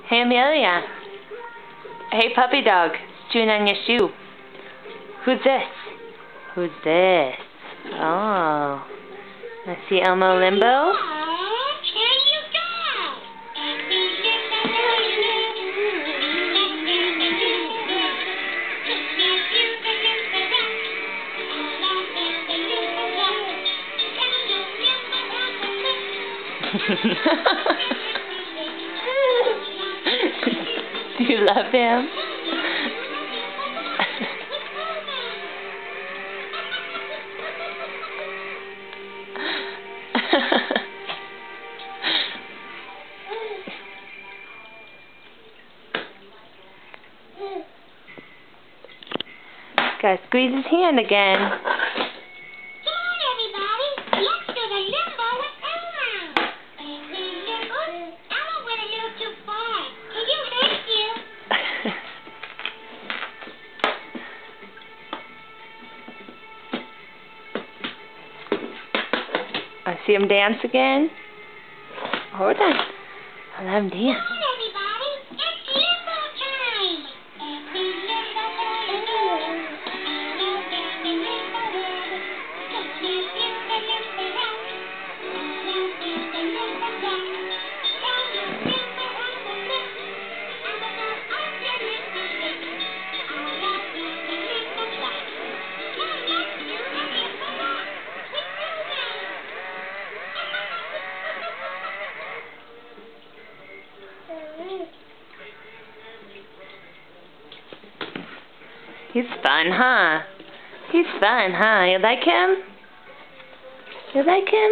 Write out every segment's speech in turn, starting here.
Hey, Amelia. Hey, puppy dog. Chewing on your shoe. Who's this? Who's this? Oh. I see Elmo Limbo. Do you love him? Gotta squeeze his hand again. I see him dance again. Hold on. I'll let him dance. He's fun, huh? He's fun, huh? You like him? You like him?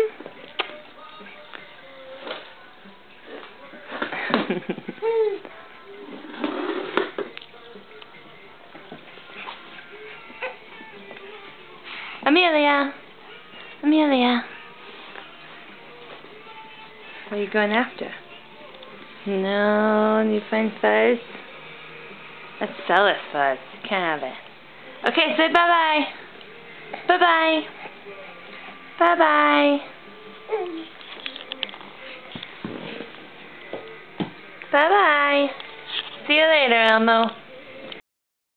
Amelia! Amelia! What are you going after? No, you find fuzz? Let's sell it, fuzz. You can't have it. Okay, say bye-bye. Bye-bye. Bye-bye. Bye-bye. See you later, Elmo.